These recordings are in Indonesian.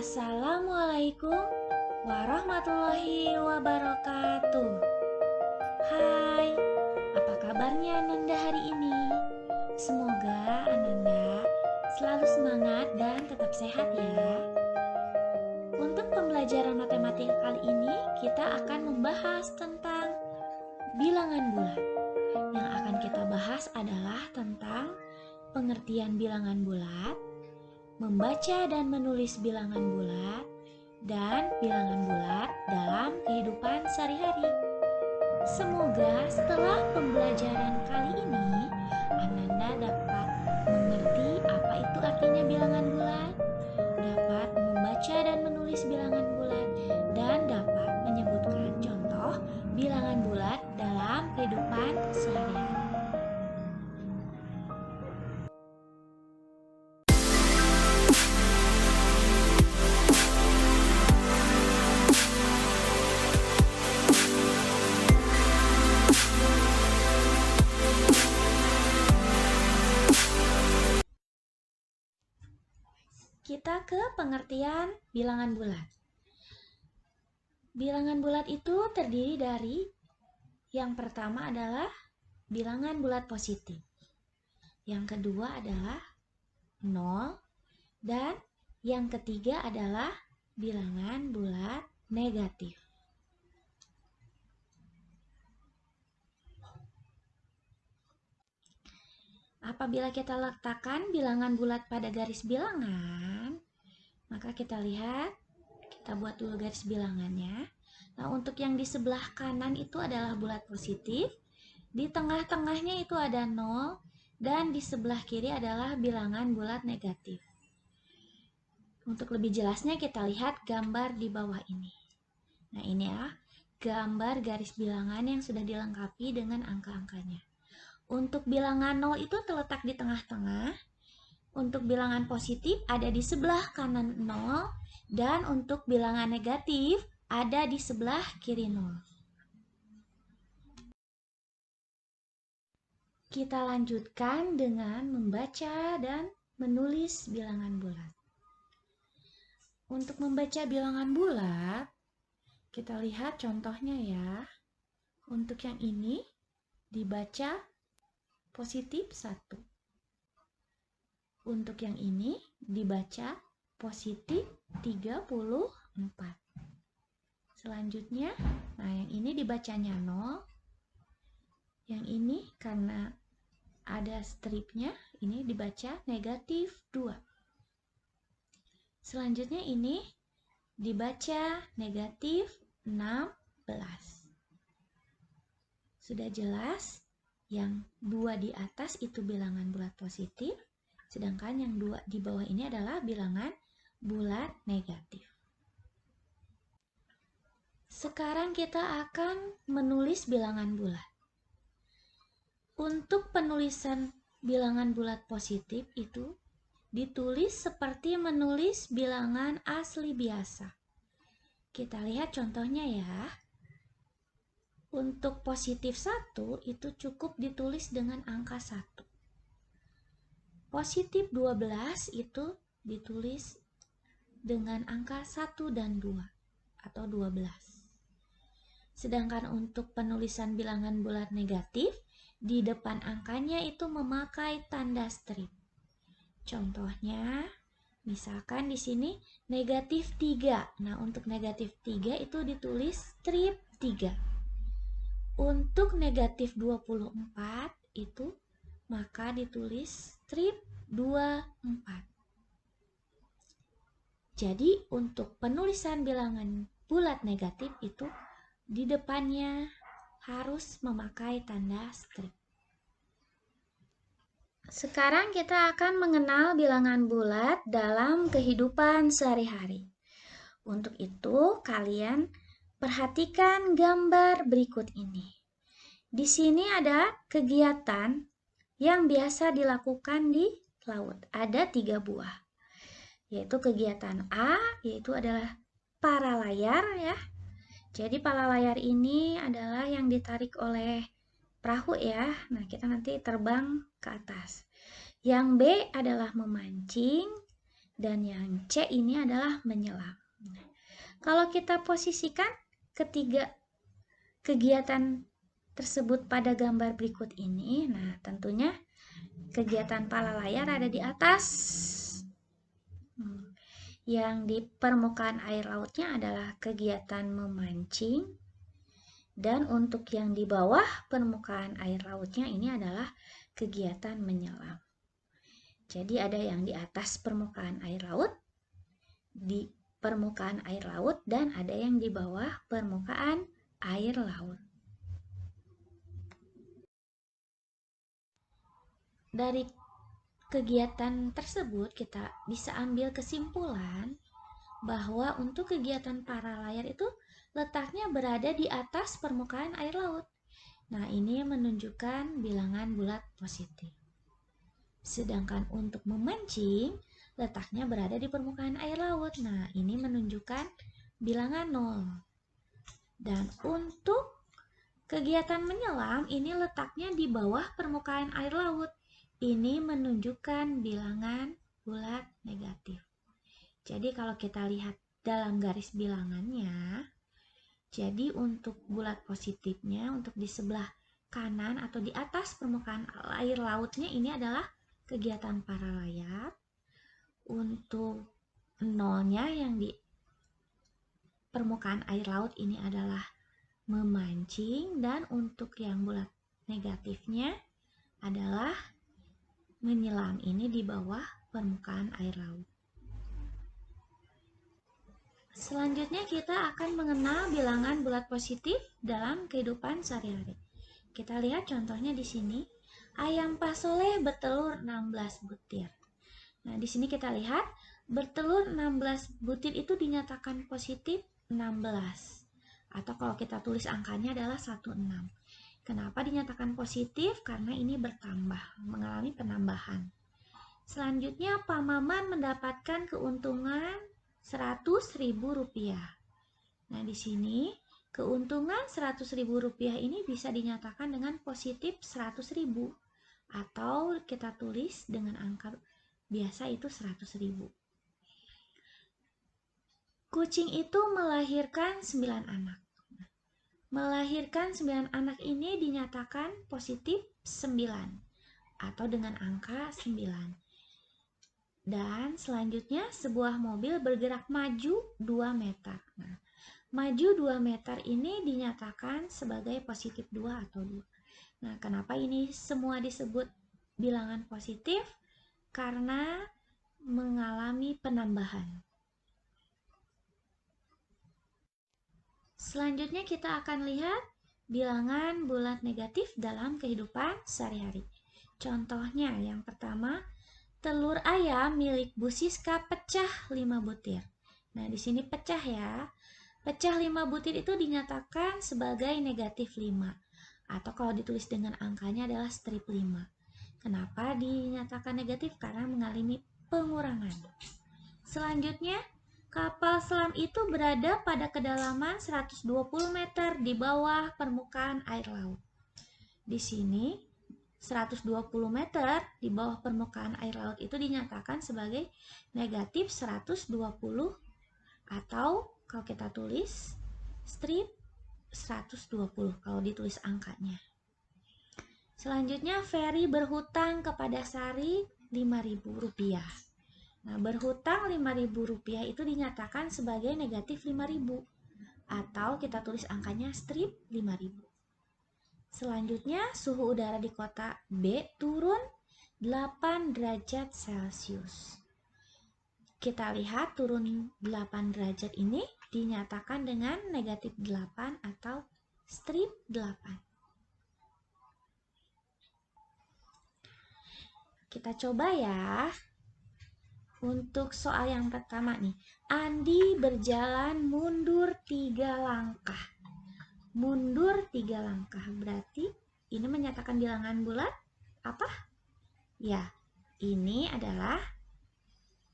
Assalamualaikum warahmatullahi wabarakatuh. Hai, apa kabarnya Ananda hari ini? Semoga Ananda selalu semangat dan tetap sehat ya. Untuk pembelajaran matematika kali ini, kita akan membahas tentang bilangan bulat. Yang akan kita bahas adalah tentang pengertian bilangan bulat, membaca dan menulis bilangan bulat, dan bilangan bulat dalam kehidupan sehari-hari. Semoga setelah pembelajaran kali ini, Ananda dapat mengerti apa itu artinya bilangan bulat, dapat membaca dan menulis bilangan bulat, dan dapat menyebutkan contoh bilangan bulat dalam kehidupan sehari-hari. Kita ke pengertian bilangan bulat. Bilangan bulat itu terdiri dari yang pertama adalah bilangan bulat positif. Yang kedua adalah 0 dan yang ketiga adalah bilangan bulat negatif. Apabila kita letakkan bilangan bulat pada garis bilangan, maka kita lihat, kita buat dulu garis bilangannya. Nah, untuk yang di sebelah kanan itu adalah bulat positif, di tengah-tengahnya itu ada 0, dan di sebelah kiri adalah bilangan bulat negatif. Untuk lebih jelasnya kita lihat gambar di bawah ini. Nah, ini ya, gambar garis bilangan yang sudah dilengkapi dengan angka-angkanya. Untuk bilangan 0 itu terletak di tengah-tengah. Untuk bilangan positif ada di sebelah kanan 0. Dan untuk bilangan negatif ada di sebelah kiri 0. Kita lanjutkan dengan membaca dan menulis bilangan bulat. Untuk membaca bilangan bulat, kita lihat contohnya ya. Untuk yang ini dibaca positif 1. Untuk yang ini dibaca positif 34. Selanjutnya, nah yang ini dibacanya 0. Yang ini karena ada stripnya, ini dibaca negatif 2. Selanjutnya ini dibaca negatif 16. Sudah jelas? Yang 2 di atas itu bilangan bulat positif, sedangkan yang 2 di bawah ini adalah bilangan bulat negatif. Sekarang kita akan menulis bilangan bulat. Untuk penulisan bilangan bulat positif itu ditulis seperti menulis bilangan asli biasa. Kita lihat contohnya ya. Untuk positif 1 itu cukup ditulis dengan angka 1. Positif 12 itu ditulis dengan angka 1 dan 2 atau 12. Sedangkan untuk penulisan bilangan bulat negatif, di depan angkanya itu memakai tanda strip. Contohnya, misalkan di sini negatif 3. Nah, untuk negatif 3 itu ditulis strip 3. Untuk negatif 24 itu maka ditulis strip 24. Jadi untuk penulisan bilangan bulat negatif itu di depannya harus memakai tanda strip. Sekarang kita akan mengenal bilangan bulat dalam kehidupan sehari-hari. Untuk itu kalian perhatikan gambar berikut ini. Di sini ada kegiatan yang biasa dilakukan di laut. Ada 3 buah. Yaitu kegiatan A, yaitu adalah para layar ya. Jadi para layar ini adalah yang ditarik oleh perahu ya. Nah, kita nanti terbang ke atas. Yang B adalah memancing. Dan yang C ini adalah menyelam. Kalau kita posisikan ketiga kegiatan tersebut pada gambar berikut ini, nah tentunya kegiatan pala layar ada di atas. Yang di permukaan air lautnya adalah kegiatan memancing. Dan untuk yang di bawah permukaan air lautnya ini adalah kegiatan menyelam. Jadi ada yang di atas permukaan air laut, di permukaan air laut, dan ada yang di bawah permukaan air laut. Dari kegiatan tersebut kita bisa ambil kesimpulan bahwa untuk kegiatan para layar itu letaknya berada di atas permukaan air laut. Nah, ini menunjukkan bilangan bulat positif. Sedangkan untuk memancing, letaknya berada di permukaan air laut. Nah, ini menunjukkan bilangan 0. Dan untuk kegiatan menyelam, ini letaknya di bawah permukaan air laut. Ini menunjukkan bilangan bulat negatif. Jadi kalau kita lihat dalam garis bilangannya, jadi untuk bulat positifnya, untuk di sebelah kanan atau di atas permukaan air lautnya ini adalah kegiatan para layar. Untuk nolnya yang di permukaan air laut ini adalah memancing, dan untuk yang bulat negatifnya adalah menyelam, ini di bawah permukaan air laut. Selanjutnya kita akan mengenal bilangan bulat positif dalam kehidupan sehari-hari. Kita lihat contohnya di sini. Ayam pasoleh bertelur 16 butir. Nah, di sini kita lihat bertelur 16 butir itu dinyatakan positif 16. Atau kalau kita tulis angkanya adalah 16. Kenapa dinyatakan positif? Karena ini bertambah, mengalami penambahan. Selanjutnya Pak Maman mendapatkan keuntungan Rp100.000. Nah, di sini keuntungan Rp100.000 ini bisa dinyatakan dengan positif 100.000 atau kita tulis dengan angka biasa itu 100.000. Kucing itu melahirkan 9 anak. Melahirkan 9 anak ini dinyatakan positif 9 atau dengan angka 9. Dan selanjutnya sebuah mobil bergerak maju 2 meter. Nah, maju 2 meter ini dinyatakan sebagai positif 2 atau 2. Nah, kenapa ini semua disebut bilangan positif? Karena mengalami penambahan. Selanjutnya kita akan lihat bilangan bulat negatif dalam kehidupan sehari-hari. Contohnya yang pertama, telur ayam milik Bu Siska pecah 5 butir. Nah, di sini pecah ya. Pecah 5 butir itu dinyatakan sebagai negatif 5. Atau kalau ditulis dengan angkanya adalah strip 5. Kenapa dinyatakan negatif? Karena mengalami pengurangan. Selanjutnya, kapal selam itu berada pada kedalaman 120 meter di bawah permukaan air laut. Di sini 120 meter di bawah permukaan air laut itu dinyatakan sebagai negatif 120 atau kalau kita tulis strip 120 kalau ditulis angkanya. Selanjutnya Ferry berhutang kepada Sari Rp5.000. Nah, berhutang Rp5.000 itu dinyatakan sebagai negatif 5.000 atau kita tulis angkanya strip 5.000. Selanjutnya, suhu udara di kota B turun 8 derajat Celcius. Kita lihat turun 8 derajat ini dinyatakan dengan negatif 8 atau strip 8. Kita coba ya. Untuk soal yang pertama nih. Andi berjalan mundur 3 langkah. Mundur 3 langkah, berarti ini menyatakan bilangan bulat apa? Ya, ini adalah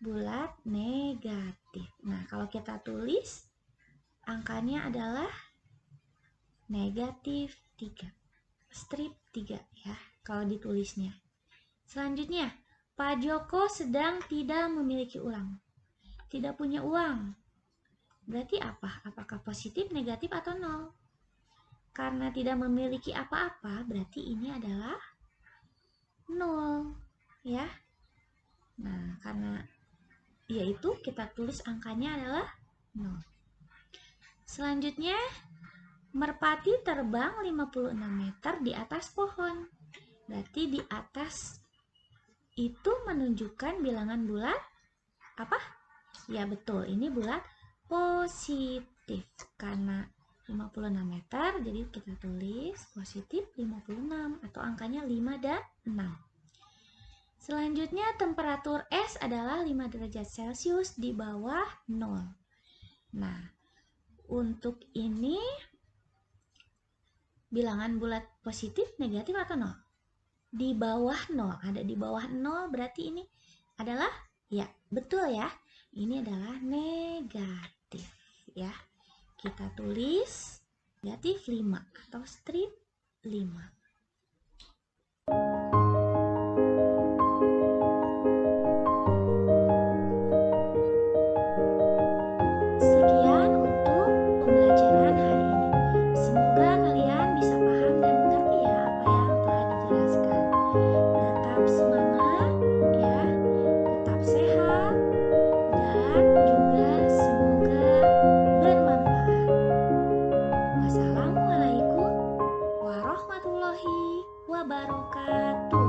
bulat negatif. Nah, kalau kita tulis angkanya adalah negatif 3, strip 3 ya kalau ditulisnya. Selanjutnya, Pak Joko sedang tidak memiliki uang. Tidak punya uang. Berarti apa? Apakah positif, negatif, atau nol? Karena tidak memiliki apa-apa, berarti ini adalah nol, ya. Nah, karena yaitu kita tulis angkanya adalah nol. Selanjutnya, merpati terbang 56 meter di atas pohon. Berarti di atas itu menunjukkan bilangan bulat apa? Ya betul, ini bulat positif karena 56 meter, jadi kita tulis positif 56 atau angkanya 5 dan 6. Selanjutnya temperatur es adalah 5 derajat Celcius di bawah 0. Nah, untuk ini bilangan bulat positif, negatif, atau 0? Di bawah 0, ada di bawah 0 berarti ini adalah, ya betul ya, ini adalah negatif ya. Kita tulis negatif 5 atau strip 5. Sekian untuk pembelajaran hari ini. Semoga kalian bisa paham dan mengerti ya apa yang telah dijelaskan. Tetap semangat ya, tetap sehat, dan juga semoga bermanfaat. Wassalamualaikum warahmatullahi wabarakatuh.